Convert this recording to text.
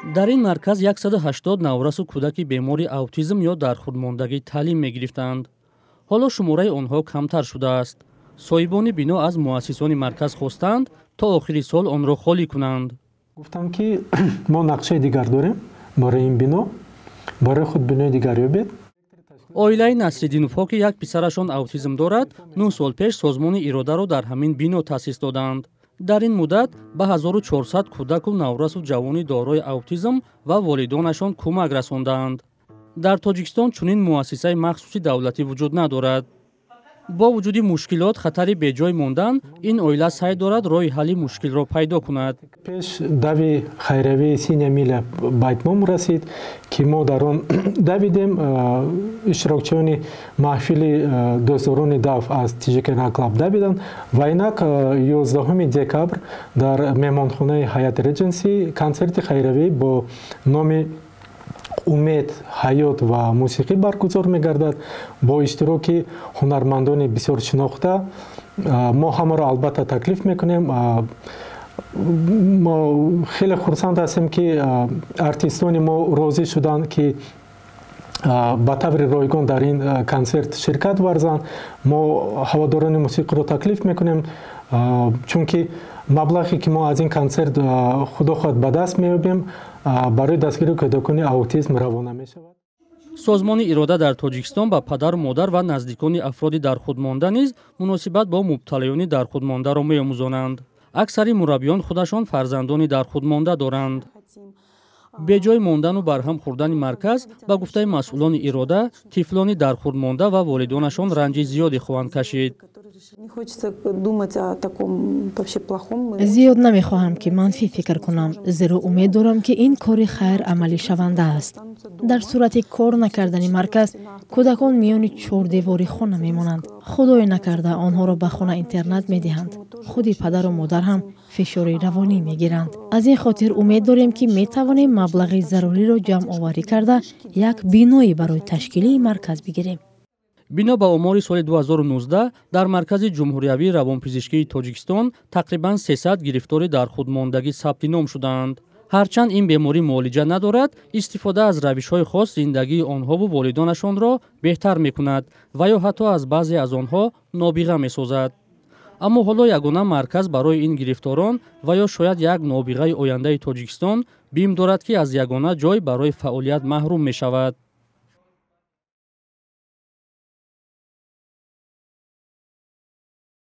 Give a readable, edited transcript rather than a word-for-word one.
дар ин марказ 180 наврасу кӯдаки бемори аутизм ё дар худмондагӣ таълим мегирифтанд. ҳоло шумораи онҳо камтар шудааст. соҳибони бино аз муассисони марказ хостанд то охири сол онро холӣ кунанд. гуфтам ки мо нақшаи дигар дорем бораи ин бино, бораи худ бинои дигар ёбед. оилаи Насриддинувҳо ки як писарашон аутизм дорад, 9 сол пеш созмони иродаро дар ҳамин бино таъсис доданд. дар ин муддат ба 1400 кӯдаку наврасу ҷавони дорои аутизм ва волидонашон кӯмак расондаанд. дар Тоҷикистон чунин муассисаи махсуси давлатӣ вуҷуд надорад. бо вуҷуди мушкилот хатари беҷой мондан, ин оила сай дорад роҳи ҳалли мушкилро пайдо кунад. пеш дави хайравии Синя миля байт мо расид ки мо дар он давидем. иштирокчиёни маҳфили дӯстдорони дав аз Тижикена клаб давиданд ва инак 11 декабр дар меҳмонхонаи Hyatt Regency консерти хайравӣ бо номи умед, ҳаёт ва мусиқӣ баргузор мегардад бо иштироки ҳунармандони бисёр шинохта. мо ҳамаро албатта таклиф мекунем. мо хеле хурсанд ҳастем ки артистони мо розӣ шуданд ки ба таври ройгон дар ин консерт ширкат варзанд. мо ҳаводорони мусиқиро таклиф мекунем, чунки маблағе ки мо аз ин консерт худо хоҳад ба даст меёбем барои дастгирии кӯдакони аутизм равона мешавад. созмони ирода дар Тоҷикистон ба падару модар ва наздикони афроди дар худмонда низ муносибат бо мубталаёни дар худмондаро меомӯзонанд. аксари мураббиён худашон фарзандони дар худмонда доранд. беҷой мондану барҳам хӯрдани марказ ба гуфтаи масъулони ирода, тифлони дар худмонда ва волидонашон ранҷи зиёде хоҳанд кашид. зиёд намехоҳам ки манфӣ фикр кунам, зеро умед дорам ки ин кори хайр амалӣ шаванда аст. дар сурати кор накардани марказ кӯдакон миёни чордевори хона мемонанд. худое накарда онҳоро ба хона интернат медиҳанд. худи падару модар ҳам фишори равонӣ мегиранд. аз ин хотир умед дорем ки метавонем маблағи заруриро ҷамъоварӣ карда як биное барои ташкилии марказ бигирем. бино ба омори соли 2019 дар маркази ҷумҳуриявии равонпизишкии Тоҷикистон тақрибан 300 гирифтори дар худмондагӣ сабти ном шуданд. ҳарчанд ин беморӣ муолиҷа надорад, истифода аз равишҳои хос зиндагии онҳову волидонашонро беҳтар мекунад ва ё ҳатто аз баъзе аз онҳо нобиға месозад. аммо ҳоло ягона марказ барои ин гирифторон ва ё шояд як нобиғаи ояндаи Тоҷикистон бим дорад ки аз ягона ҷой барои фаъолият маҳрум мешавад.